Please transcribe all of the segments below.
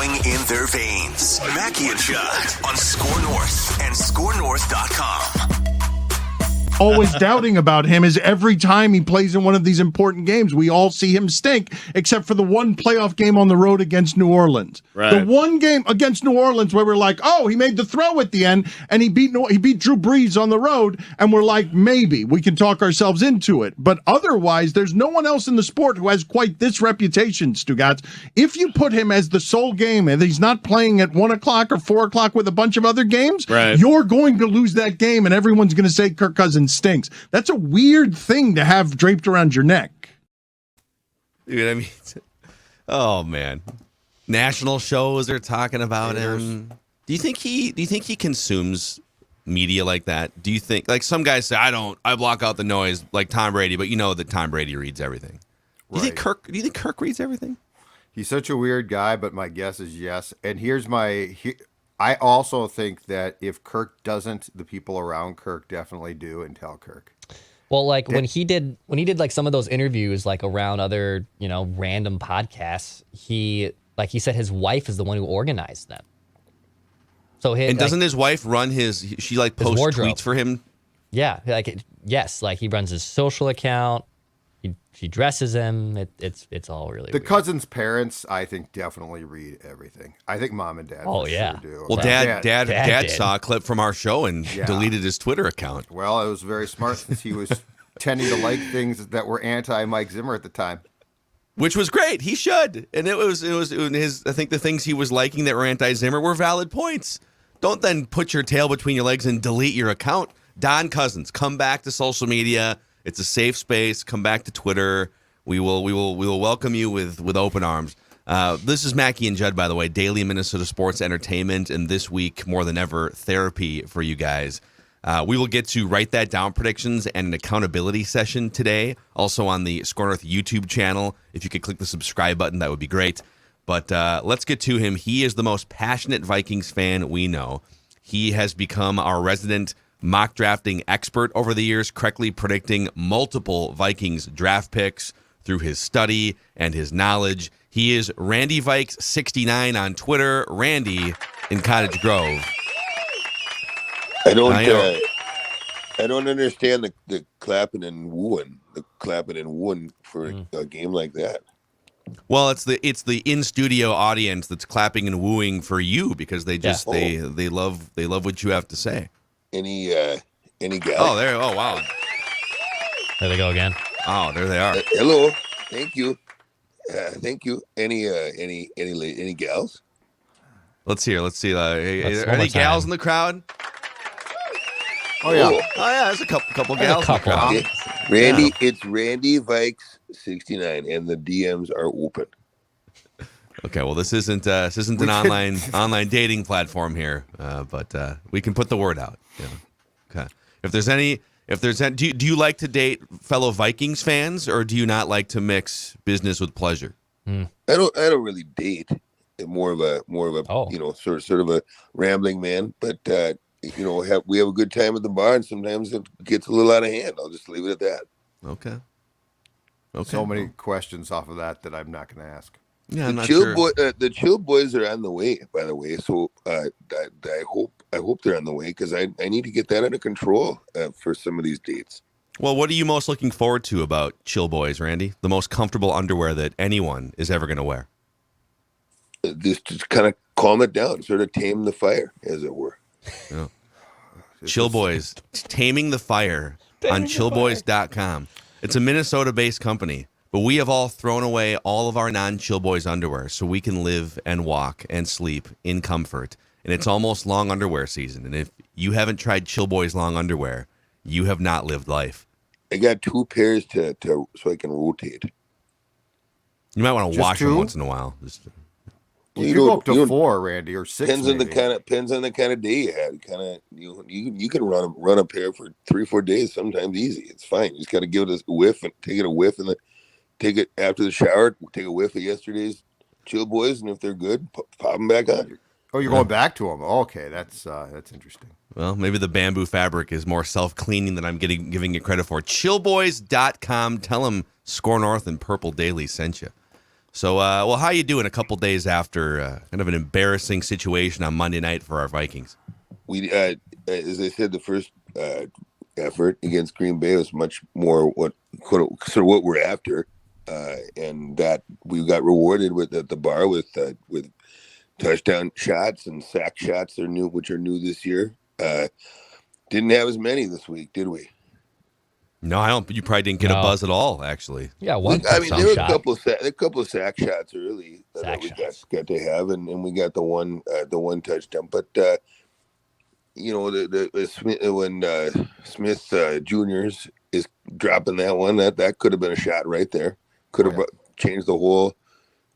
flowing in their veins. Mackie and Judd on SKOR North and SKORNorth.com. Always doubting about him is every time he plays in one of these important games, we all see him stink, except for the one playoff game on the road against New Orleans. Right. The one game against New Orleans where we're like, oh, he made the throw at the end, and he beat Drew Brees on the road, and we're like, maybe we can talk ourselves into it. But otherwise, there's no one else in the sport who has quite this reputation, Stugotz. If you put him as the sole game and he's not playing at 1 o'clock or 4 o'clock with a bunch of other games, right, you're going to lose that game, and everyone's going to say Kirk Cousins stinks. That's a weird thing to have draped around your neck. Dude, I mean, oh man, national shows are talking about him. Do you think he consumes media like that? Do you think, like some guys say, I block out the noise like Tom Brady, but you know that Tom Brady reads everything. Do you think Kirk reads everything? He's such a weird guy, but my guess is yes. And I also think that if Kirk doesn't, the people around Kirk definitely do and tell Kirk. Well, like when he did like some of those interviews like around other, random podcasts, he said his wife is the one who organized them. So doesn't his wife run she like posts tweets for him? Yeah, yes, he runs his social account. She dresses him. It's all really weird. Cousins' parents, I think, definitely read everything. I I think mom and dad sure do. Well, dad saw a clip from our show and deleted his Twitter account. Well, it was very smart since he was tending to like things that were anti-Mike Zimmer at the time. Which was great. He should. And it was his, I think the things he was liking that were anti-Zimmer were valid points. Don't then put your tail between your legs and delete your account. Don Cousins, come back to social media. It's a safe space. Come back to Twitter. We will welcome you with open arms. This is Mackie and Judd, by the way, daily Minnesota sports entertainment, and this week more than ever therapy for you guys. We will get to write that down predictions and an accountability session today, also on the SKOR North YouTube channel. If you could click the subscribe button, that would be great. But let's get to him. He is the most passionate Vikings fan we know. He has become our resident mock drafting expert over the years, correctly predicting multiple Vikings draft picks through his study and his knowledge. He is Randy Vikes 69 on Twitter. Randy in Cottage Grove. I don't understand the clapping and wooing. The clapping and wooing for a game like that. Well, it's the in studio audience that's clapping and wooing for you because they just they love what you have to say. Any guy? Oh wow. There they go again. Oh, there they are. Hello. Thank you. Thank you. Any gals? Let's see. Are any gals in the crowd? Oh yeah. There's a couple gals. A couple. In the crowd. Randy, it's Randy Vikes 69, and the DMs are open. Okay, well, this isn't an online dating platform here, but we can put the word out. Yeah. Okay. If there's any, do you like to date fellow Vikings fans, or do you not like to mix business with pleasure? I don't really date. More of a sort of a rambling man, but we have a good time at the bar, and sometimes it gets a little out of hand. I'll just leave it at that. Okay. So many questions off of that I'm not going to ask. Yeah, I'm not sure. The Chill Boys are on the way, by the way. So I hope they're on the way because I need to get that under control for some of these dates. Well, what are you most looking forward to about Chill Boys, Randy? The most comfortable underwear that anyone is ever going to wear. Just kind of calm it down, sort of tame the fire, as it were. Yeah. Chill Boys, taming the fire on chillboys.com. It's a Minnesota-based company. But we have all thrown away all of our non-Chill Boys underwear so we can live and walk and sleep in comfort. And it's almost long underwear season. And if you haven't tried Chill Boys long underwear, you have not lived life. I got 2 pairs to so I can rotate. You might want to wash them once in a while. You go up to 4, Randy, or 6. Depends on the kind of day you had. You can run a pair for 3-4 days, sometimes easy. It's fine. You just got to give it a whiff and take it a whiff and then take it after the shower. Take a whiff of yesterday's Chill Boys, and if they're good, pop them back on. Oh, you're going back to them. Okay, that's interesting. Well, maybe the bamboo fabric is more self-cleaning than I'm giving it credit for. Chillboys.com. Tell them SKOR North and Purple Daily sent you. So, well, how you doing a couple days after kind of an embarrassing situation on Monday night for our Vikings? We, as I said, the first effort against Green Bay was much more what we're after, and that we got rewarded with at the bar with touchdown shots and sack shots which are new this year. Didn't have as many this week, did we? No, I don't. You probably didn't get a buzz at all, actually. Yeah, one I mean, there were shot. a couple of sack shots early that we got to have, and we got the one touchdown. But when Smith Juniors is dropping that one, that could have been a shot right there. Could have changed the whole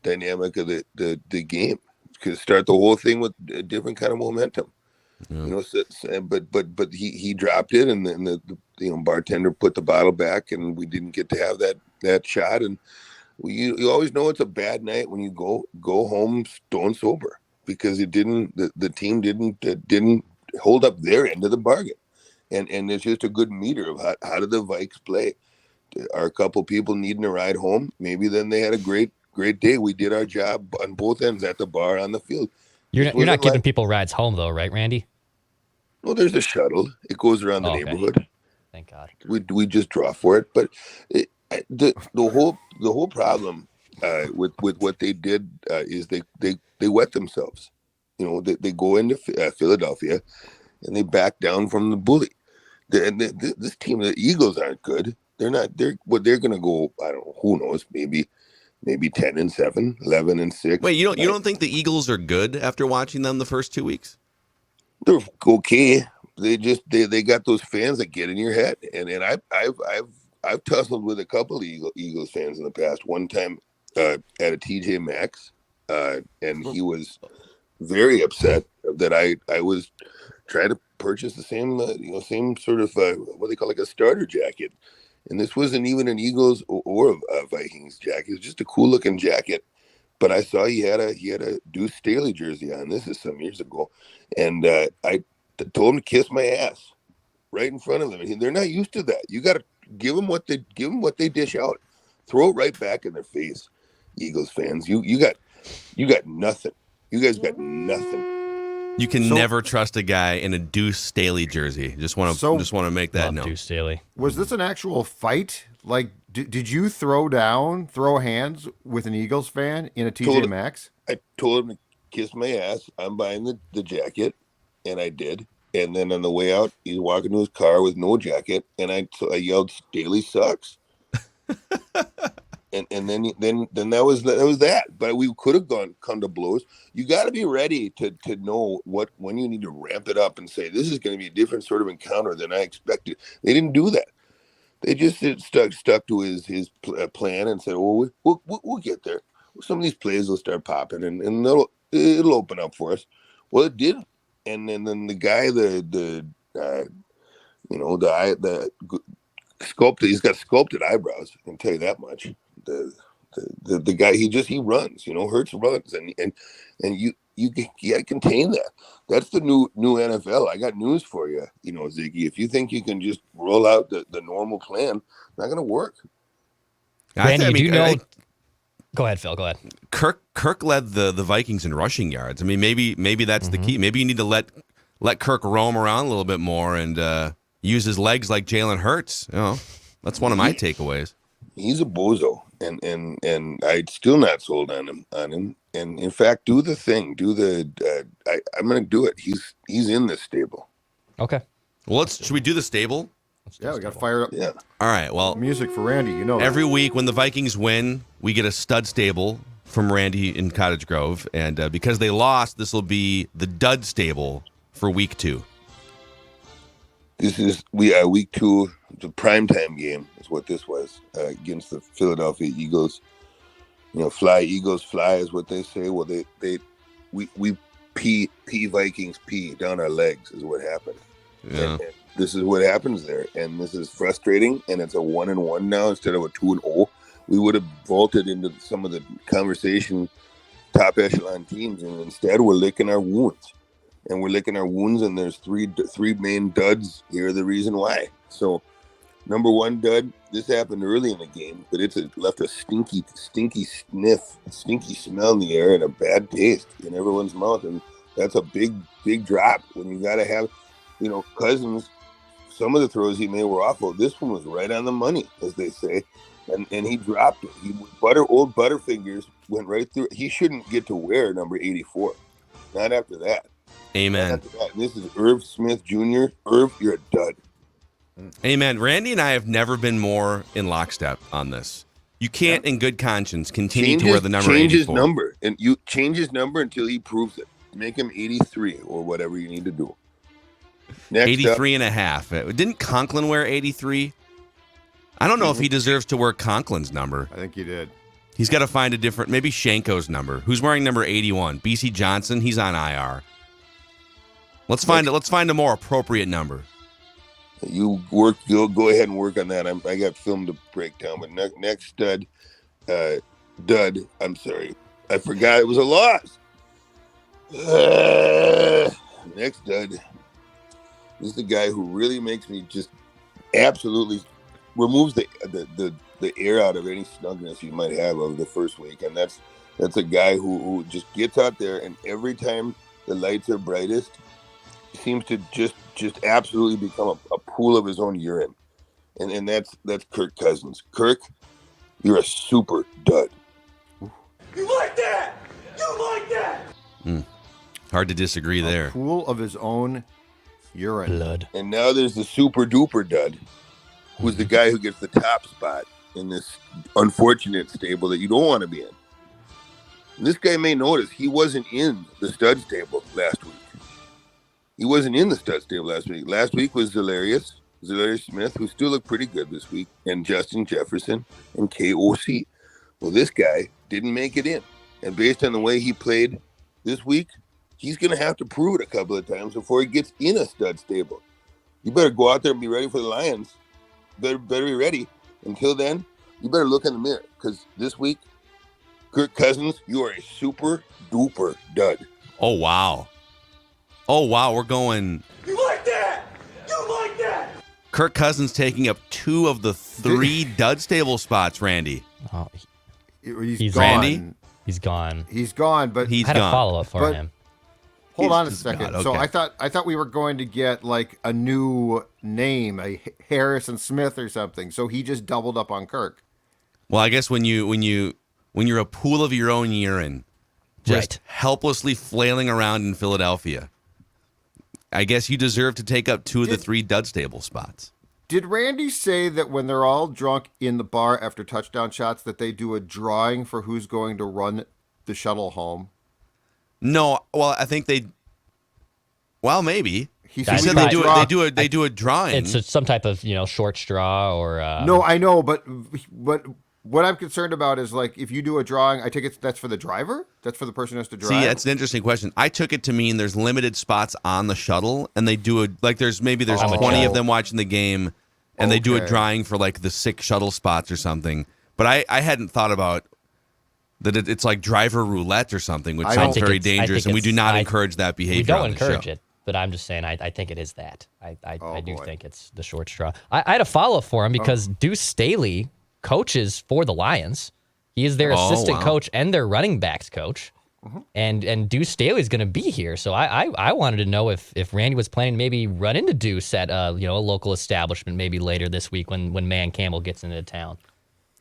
dynamic of the game. Could start the whole thing with a different kind of momentum. Yeah. But he dropped it, and then the bartender put the bottle back, and we didn't get to have that shot. And you always know it's a bad night when you go home stone sober, because the team didn't hold up their end of the bargain, and it's just a good meter of how did the Vikes play. Are a couple people needing a ride home? Maybe then they had a great day. We did our job on both ends, at the bar, on the field. You're not giving people rides home though, right, Randy? Well, there's a shuttle. It goes around the neighborhood. Thank God. We just draw for it, but the whole problem with what they did is they wet themselves. They go into Philadelphia and they back down from the bully. This team, the Eagles, aren't good. They're not. They're going to go. I don't know. Who knows? Maybe 10-7, 11-6. Wait, you don't think the Eagles are good after watching them the first 2 weeks? They're okay. They got those fans that get in your head, and I've tussled with a couple of Eagles fans in the past. One time at a TJ Maxx, and he was very upset that I was trying to purchase the same sort of what they call like a starter jacket. And this wasn't even an Eagles or a Vikings jacket. It was just a cool looking jacket. But I saw he had a Deuce Staley jersey on. This is some years ago. And I told him to kiss my ass right in front of them. And they're not used to that. You got to give them what they dish out. Throw it right back in their face, Eagles fans. You got nothing. You guys got nothing. You can never trust a guy in a Deuce Staley jersey. Just want to make that known. Deuce Staley. Was this an actual fight? Like, did you throw hands with an Eagles fan in a TJ Maxx? I told him to kiss my ass. I'm buying the jacket, and I did. And then on the way out, he's walking to his car with no jacket, and I yelled, "Staley sucks." And then that was that. But we could have come to blows. You got to be ready to know when you need to ramp it up and say, this is going to be a different sort of encounter than I expected. They didn't do that. They just stuck to his plan and said, "Oh, we'll get there. Some of these plays will start popping, and it'll open up for us." Well, it did, and then the guy, the sculpted. He's got sculpted eyebrows. I can tell you that much. The guy, he runs. Hurts runs, and you got to contain that. That's the new NFL. I got news for you, Ziggy. If you think you can just roll out the normal plan, not going to work. Randy, go ahead, Phil. Go ahead. Kirk led the Vikings in rushing yards. I mean, maybe that's the key. Maybe you need to let Kirk roam around a little bit more and use his legs like Jalen Hurts. That's one of my takeaways. He's a bozo, and I'm still not sold on him. And in fact, do the thing. I'm going to do it. He's in this stable. Okay. Well, should we do the stable? Yeah, we got to fire up. Yeah. All right. Well, music for Randy. Every week when the Vikings win, we get a stud stable from Randy in Cottage Grove, and because they lost, this will be the dud stable for week 2. This is week 2. It's a primetime game is what this was against the Philadelphia Eagles. Fly Eagles fly is what they say. Well, we pee Vikings pee down our legs is what happened. Yeah. And this is what happens there, and this is frustrating. And it's a 1-1 now instead of a 2-0. We would have vaulted into some of the conversation top echelon teams, and instead we're licking our wounds. And we're licking our wounds, and there's three main duds. Here are the reason why. So, number one dud, this happened early in the game, but it's left a stinky smell in the air and a bad taste in everyone's mouth. And that's a big drop when you got to have, Cousins. Some of the throws he made were awful. This one was right on the money, as they say. And he dropped it. Old Butterfingers went right through it. He shouldn't get to wear number 84. Not after that. Amen. Not after that. And this is Irv Smith Jr. Irv, you're a dud. Amen. Randy and I have never been more in lockstep on this. You can't, in good conscience, continue to wear the number 84. Change his number. And you change his number until he proves it. Make him 83 or whatever you need to do. Next 83 and a half. Didn't Conklin wear 83? I don't know if he deserves to wear Conklin's number. I think he did. He's got to find a different, maybe Shanko's number. Who's wearing number 81? BC Johnson. He's on IR. Let's find a more appropriate number. You go ahead and work on that. I got film to break down. But next dud. I'm sorry, I forgot it was a loss. Next dud. This is the guy who really makes me just absolutely removes the air out of any snugness you might have of the first week, and that's a guy who just gets out there, and every time the lights are brightest, seems to just absolutely become a pool of his own urine, and that's Kirk Cousins. Kirk, you're a super dud. You like that? You like that? Hard to disagree there. A pool of his own urine. Blood. And now there's the super duper dud, who's the guy who gets the top spot in this unfortunate stable that you don't want to be in. And this guy may notice he wasn't in the stud stable last week. He wasn't in the stud stable last week. Last week was Za'Darius Smith, who still looked pretty good this week, and Justin Jefferson and KOC. Well, this guy didn't make it in. And based on the way he played this week, he's going to have to prove it a couple of times before he gets in a stud stable. You better go out there and be ready for the Lions. Better be ready. Until then, you better look in the mirror, because this week, Kirk Cousins, you are a super duper dud. Oh, wow. We're going. You like that? You like that? Kirk Cousins taking up 2 of the 3 dud stable spots, Randy. Oh, He's gone. Randy? He's gone. He's gone, but He's I had gone. a follow up for But- him. hold on a He's second. gone, So okay. I thought we were going to get like a new name, a Harrison Smith or something. So he just doubled up on Kirk. Well, I guess when you're a pool of your own urine, just Right. helplessly flailing around in Philadelphia, I guess you deserve to take up 2 of the 3 dud stable spots. Did Randy say that when they're all drunk in the bar after touchdown shots that they do a drawing for who's going to run the shuttle home? No, well, I think they. Well, maybe. He That's He said we they right. do draw- it. They do a drawing. It's some type of short straw or No, I know, but what I'm concerned about is like if you do a drawing, I take it that's for the driver. That's for the person who has to drive. See, that's an interesting question. I took it to mean there's limited spots on the shuttle, and they do a there's 20 of them watching the game, and they do a Okay. drawing for like the 6 shuttle spots or something. But I hadn't thought about that it's like driver roulette or something, which I sounds don't- very I think dangerous, and we do it's- not I- encourage that behavior. we don't on the encourage show. it. But I'm just saying, I think it is that. I do boy. think it's the short straw. I had a follow up for him because Deuce Staley coaches for the Lions. He is their Oh, assistant wow. coach and their running backs coach. And Deuce Staley's going to be here. So I wanted to know if Randy was planning to maybe run into Deuce at a local establishment maybe later this week when Man Campbell gets into town.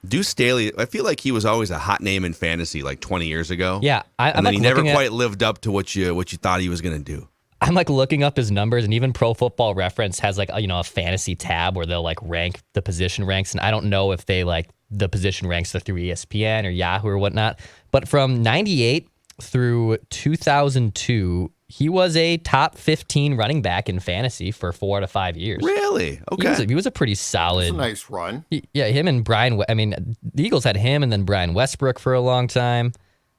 Deuce Staley, I feel like he was always a hot name in fantasy like 20 years ago. Yeah, I'm and then like he never looking at- quite lived up to what you thought he was going to do. I'm like looking up his numbers, and even Pro Football Reference has like a fantasy tab where they'll like rank the position ranks, and I don't know if they like the position ranks are through ESPN or Yahoo or whatnot. But from '98 through 2002, he was a top 15 running back in fantasy for 4 to 5 years. Really? Okay. He was a pretty solid. It's a nice run. Yeah, him and Brian. I mean, the Eagles had him and then Brian Westbrook for a long time.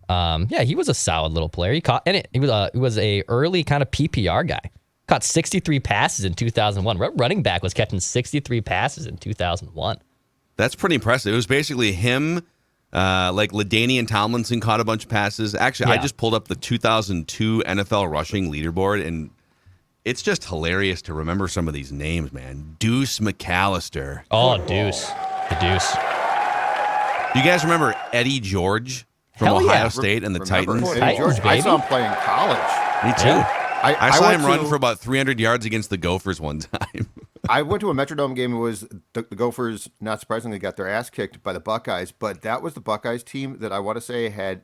Yeah, he was a solid little player. He was a early kind of PPR guy. Caught 63 passes in 2001. Running back was catching 63 passes in 2001. That's pretty impressive. It was basically him, like LaDainian Tomlinson caught a bunch of passes. Actually, I Yeah. just pulled up the 2002 NFL rushing leaderboard, and it's just hilarious to remember some of these names, man. Deuce McAllister. Oh, Deuce. The Deuce. Do you guys remember Eddie George from Hell yeah. Ohio State and the Remember Titans? Eddie George? I baby. saw him play in college. Me too. Yeah. I saw went him run to- for about 300 yards against the Gophers one time. I went to a Metrodome game. It was the Gophers, not surprisingly, got their ass kicked by the Buckeyes, but that was the Buckeyes team that I want to say had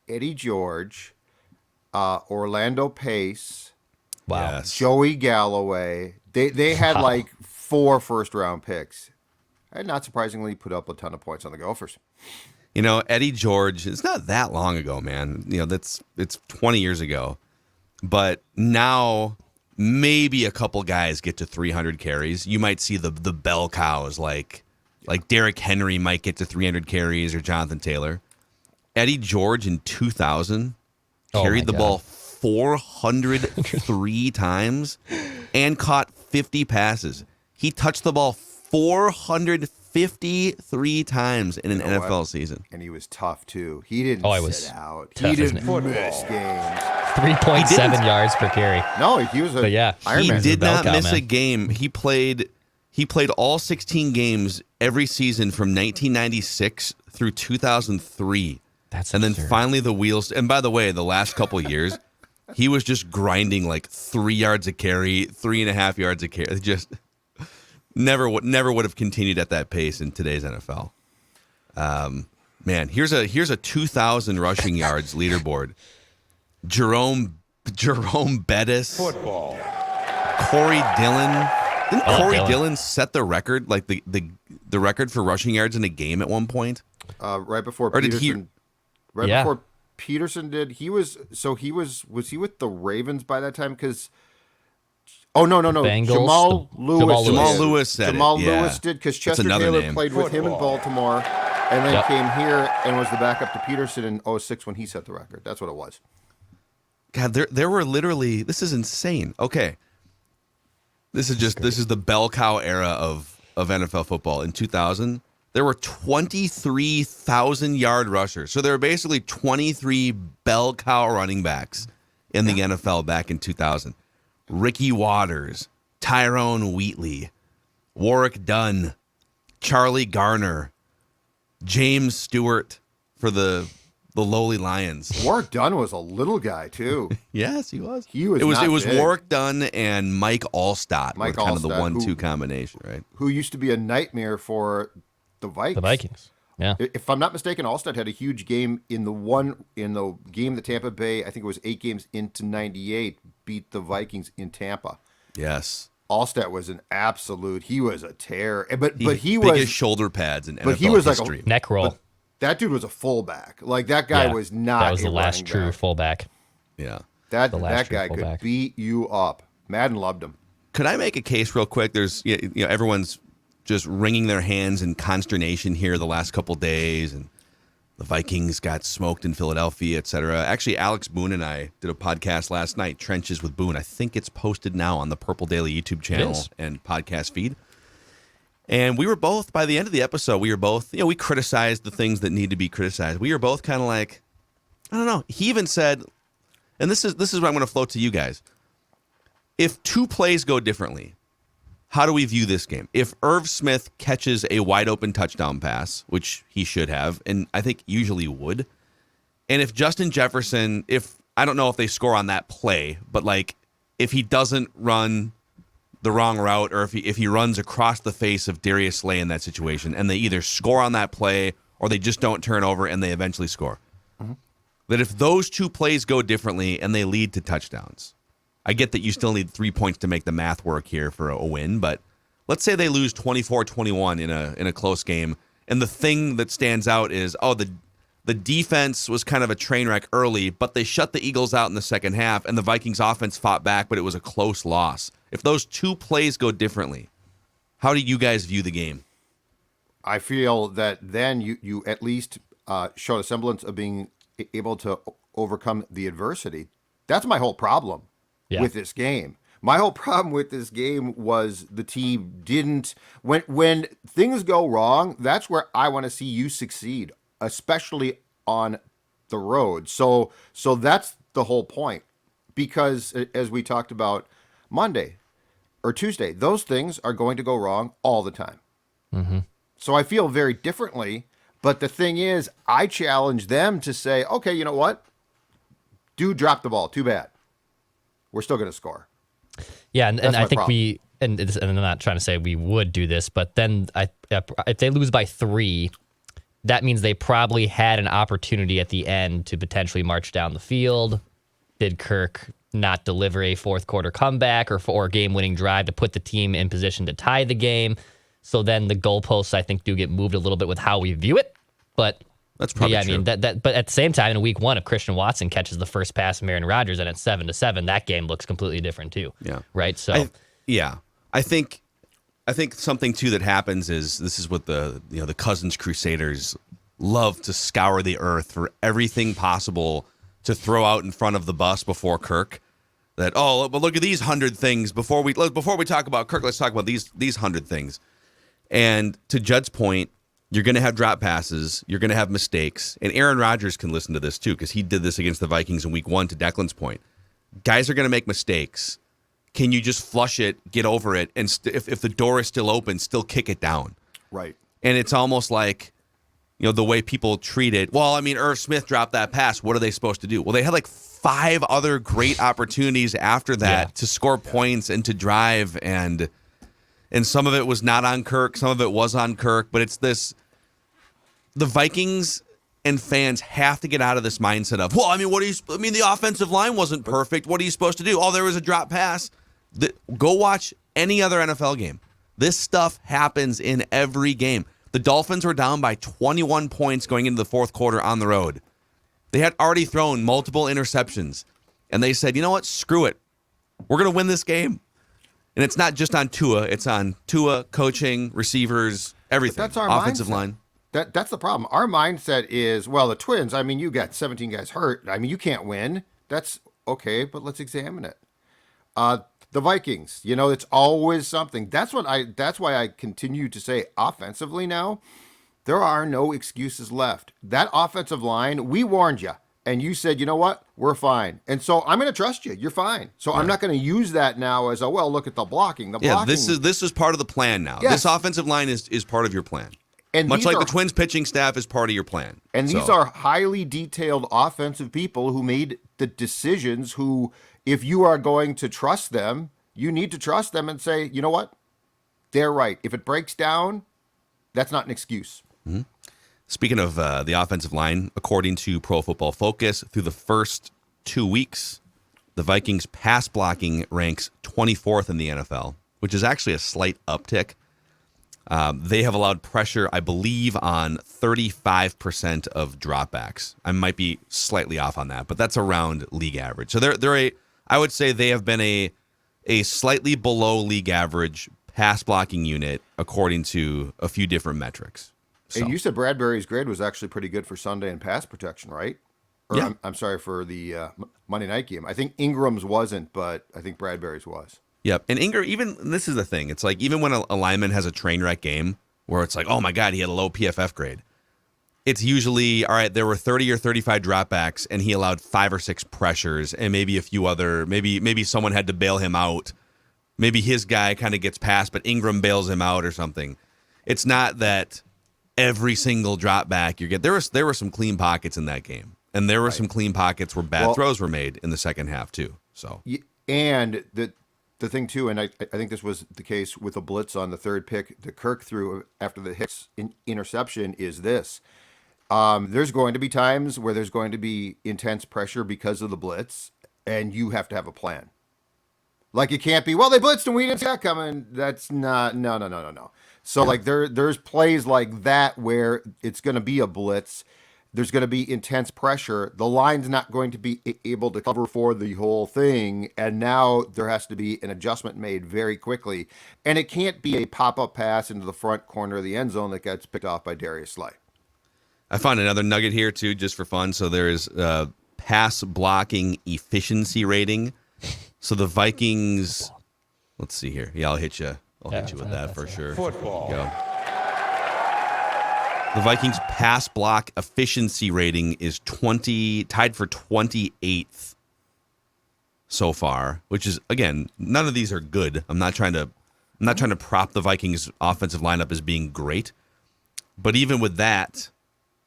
Eddie George, Orlando Pace, Wow. Yes. Joey Galloway. They had like 4 first-round picks. And not surprisingly, put up a ton of points on the Gophers. You know, Eddie George, it's not that long ago, man. You know, it's 20 years ago. But now maybe a couple guys get to 300 carries. You might see the bell cows like Derrick Henry might get to 300 carries or Jonathan Taylor. Eddie George in 2000 Oh carried my the God. ball 403 times and caught 50 passes. He touched the ball 453 times in an You know NFL what? season. And he was tough, too. He didn't Oh, he was sit out. tough, He didn't isn't miss games. 3.7 yards per carry. No, he was a But yeah, Iron He Man. did bell not cow, miss man. a game. He played all 16 games every season from 1996 through 2003. That's and then absurd. finally the wheels. And by the way, the last couple years, he was just grinding like 3 yards a carry, 3.5 yards a carry. Just never would have continued at that pace in today's NFL. Man, here's a 2,000 rushing yards leaderboard. Jerome Bettis, football. Corey Dillon. Didn't Corey Dillon set the record, like the record for rushing yards in a game at one point? Right before Or did Peterson. he- Yeah. Before Peterson did. Was he with the Ravens by that time? Because no. Bengals, Jamal the- Lewis. Jamal Jamal Lewis. Lewis said Jamal it. Yeah. Lewis did because That's Chester another Taylor name. played with him in Baltimore, and then Yep. came here and was the backup to Peterson in 06 when he set the record. That's what it was. God, there were literally, this is insane. Okay. This is the bell cow era of NFL football. In 2000, there were 23,000 yard rushers. So there were basically 23 bell cow running backs in the NFL back in 2000. Ricky Waters, Tyrone Wheatley, Warwick Dunn, Charlie Garner, James Stewart for the lowly Lions. Warwick Dunn was a little guy too. Yes, he was. He was It was not big. Warwick Dunn and Mike Allstott. Mike were kind of the Allstott, 1-2 who- combination, right? Who used to be a nightmare for the Vikings. The Vikings. Yeah. If I'm not mistaken, Allstott had a huge game in the game that Tampa Bay, I think it was 8 games into 98, beat the Vikings in Tampa. Yes. Allstott was an absolute. He was a tear, but he biggest was. shoulder pads in NFL But he was like a- history. Neck roll. But that dude was a fullback. Like that guy Yeah. was not. That was a the last running true back. fullback. Yeah. That the last true guy could fullback. beat you up. Madden loved him. Could I make a case real quick? There's, everyone's just wringing their hands in consternation here the last couple days, and the Vikings got smoked in Philadelphia, et cetera. Actually, Alex Boone and I did a podcast last night, Trenches with Boone. I think it's posted now on the Purple Daily YouTube channel is. and podcast feed. And we were both, by the end of the episode, we criticized the things that need to be criticized. We were both kind of like, I don't know. He even said, and this is what I'm going to float to you guys. If 2 plays go differently, how do we view this game? If Irv Smith catches a wide open touchdown pass, which he should have, and I think usually would, and if Justin Jefferson, I don't know if they score on that play, but like if he doesn't run the wrong route, or if he runs across the face of Darius Slay in that situation, and they either score on that play or they just don't turn over and they eventually score. That if those 2 plays go differently and they lead to touchdowns, I get that you still need 3 points to make the math work here for a win, but let's say they lose 24-21 in a close game, and the thing that stands out is, the defense was kind of a train wreck early, but they shut the Eagles out in the second half, and the Vikings offense fought back, but it was a close loss. If those 2 plays go differently, how do you guys view the game? I feel that then you at least showed a semblance of being able to overcome the adversity. That's my whole problem with this game. My whole problem with this game was the team didn't when things go wrong, that's where I want to see you succeed, especially on the road. So that's the whole point. Because as we talked about Monday or Tuesday, those things are going to go wrong all the time. So I feel very differently. But the thing is, I challenge them to say, okay, you know what? Dude dropped the ball. Too bad. We're still going to score. Yeah, and I think problem. and I'm not trying to say we would do this, but then if they lose by 3, that means they probably had an opportunity at the end to potentially march down the field. Did Kirk not deliver a fourth quarter comeback or game-winning drive to put the team in position to tie the game? So then the goalposts, I think, do get moved a little bit with how we view it. But That's probably true. I mean, but at the same time, in week 1, if Christian Watson catches the first pass from Aaron Rodgers and it's 7-7, that game looks completely different too. Yeah. Right. So I think something too that happens is this is what the Cousins Crusaders love to scour the earth for everything possible to throw out in front of the bus before Kirk. That but look at these 100 things before we talk about Kirk. Let's talk about these 100 things. And to Judd's point, you're going to have drop passes. You're going to have mistakes. And Aaron Rodgers can listen to this too, because he did this against the Vikings in week 1, to Declan's point. Guys are going to make mistakes. Can you just flush it, get over it, and if the door is still open, still kick it down? Right. And it's almost like, the way people treat it. Well, I mean, Irv Smith dropped that pass. What are they supposed to do? Well, they had like 5 other great opportunities after that to score points and to drive, and some of it was not on Kirk, some of it was on Kirk, but it's this. The Vikings and fans have to get out of this mindset of, well, I mean, the offensive line wasn't perfect. What are you supposed to do? Oh, there was a drop pass. Go watch any other NFL game. This stuff happens in every game. The Dolphins were down by 21 points going into the fourth quarter on the road. They had already thrown multiple interceptions, and they said, you know what? Screw it. We're going to win this game. And it's not just on Tua. It's on Tua, coaching, receivers, everything. But that's our offensive mindset. line. That's the problem. Our mindset is, well, the Twins, I mean, you got 17 guys hurt. I mean, you can't win. That's okay, but let's examine it. The Vikings, it's always something. That's why I continue to say offensively now, there are no excuses left. That offensive line, we warned you. And you said, you know what? We're fine. And so I'm going to trust you. You're fine. So I'm not going to use that now as look at the blocking. This is part of the plan now. Yes. This offensive line is part of your plan. And much like the Twins pitching staff is part of your plan. And these are highly detailed offensive people who made the decisions who, if you are going to trust them, you need to trust them and say, you know what? They're right. If it breaks down, that's not an excuse. Mm-hmm. Speaking of the offensive line, according to Pro Football Focus, through the first 2 weeks, the Vikings pass blocking ranks 24th in the NFL, which is actually a slight uptick. They have allowed pressure, I believe, on 35% of dropbacks. I might be slightly off on that, but that's around league average. So I would say they have been a slightly below league average pass blocking unit according to a few different metrics. So. And you said Bradbury's grade was actually pretty good for Sunday in pass protection, right? Or Yeah. I'm sorry, for the Monday night game. I think Ingram's wasn't, but I think Bradbury's was. Yep. And Ingram, this is the thing. It's like, even when a lineman has a train wreck game where it's like, oh my God, he had a low PFF grade. It's usually, all right, there were 30 or 35 dropbacks and he allowed 5 or 6 pressures and maybe a few other, maybe someone had to bail him out. Maybe his guy kind of gets past, but Ingram bails him out or something. It's not that every single drop back you get. There were some clean pockets in that game, and there were some clean pockets where bad throws were made in the second half too. So and the thing too, and I think this was the case with a blitz on the third pick that Kirk threw after the Hicks interception is this. There's going to be times where there's going to be intense pressure because of the blitz, and you have to have a plan. Like, it can't be, well, they blitzed and we didn't see that coming. That's not, no. So, there's plays like that where it's going to be a blitz. There's going to be intense pressure. The line's not going to be able to cover for the whole thing. And now there has to be an adjustment made very quickly. And it can't be a pop-up pass into the front corner of the end zone that gets picked off by Darius Slay. I found another nugget here, too, just for fun. So there's pass blocking efficiency rating. So the Vikings, let's see here. Yeah, I'll hit you. I'll hit you with that for sure. Football. Go. The Vikings pass block efficiency rating is tied for 28th so far, which is, again, none of these are good. I'm not trying to prop the Vikings offensive lineup as being great, But even with that,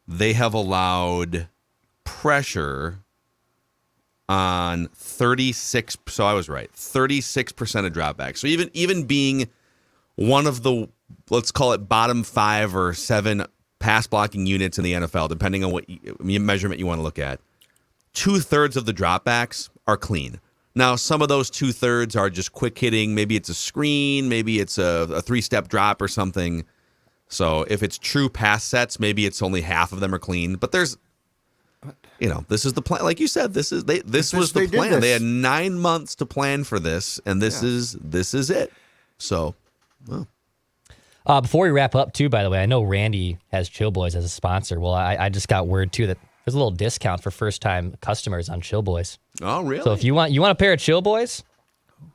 they have allowed pressure on 36. So I was right. 36% of dropbacks. So even being one of the, let's call it bottom 5 or 7 pass blocking units in the NFL, depending on what measurement you want to look at, 2/3 of the dropbacks are clean. Now, some of those 2/3 are just quick hitting. Maybe it's a screen. Maybe it's a 3-step drop or something. So if it's true pass sets, maybe it's only half of them are clean. But there's, this is the plan. Like you said, this was the plan. They had 9 months to plan for this, and this is it. So, well. Before we wrap up, too, by the way, I know Randy has Chill Boys as a sponsor. Well, I just got word, too, that there's a little discount for first-time customers on Chill Boys. Oh, really? So if you want a pair of Chill Boys,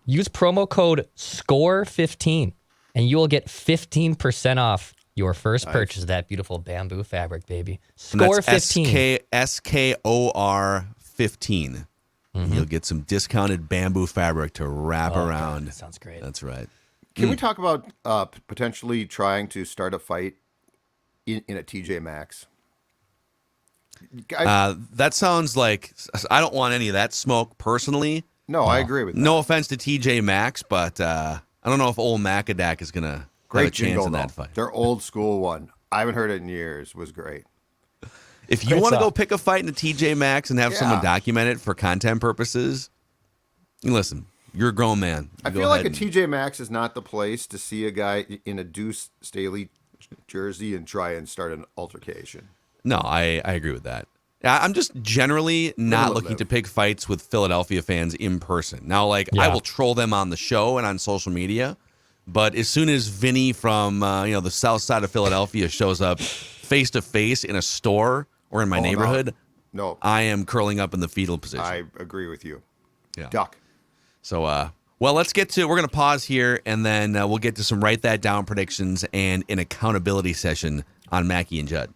use promo code SKOR15, and you will get 15% off your first purchase of that beautiful bamboo fabric, baby. SKOR15. SKOR 15. Mm-hmm. You'll get some discounted bamboo fabric to wrap around. God, that sounds great. That's right. Can we talk about potentially trying to start a fight in a TJ Maxx? That sounds like I don't want any of that smoke personally. No, I agree with that. No offense to TJ Maxx, but I don't know if old Macadac is going to have a chance in that fight. Their old school one. I haven't heard it in years. Was great. If you want to go pick a fight in the TJ Maxx and have someone document it for content purposes, listen. You're a grown man. I feel like a TJ Maxx is not the place to see a guy in a Deuce Staley jersey and try and start an altercation. No, I agree with that. I'm just generally not looking to pick fights with Philadelphia fans in person. Now, I will troll them on the show and on social media, but as soon as Vinny from the south side of Philadelphia shows up face to face in a store or in my neighborhood, no, I am curling up in the fetal position. I agree with you. Yeah. Duck. So, we're going to pause here, and then we'll get to some write that down predictions and an accountability session on Mackie and Judd.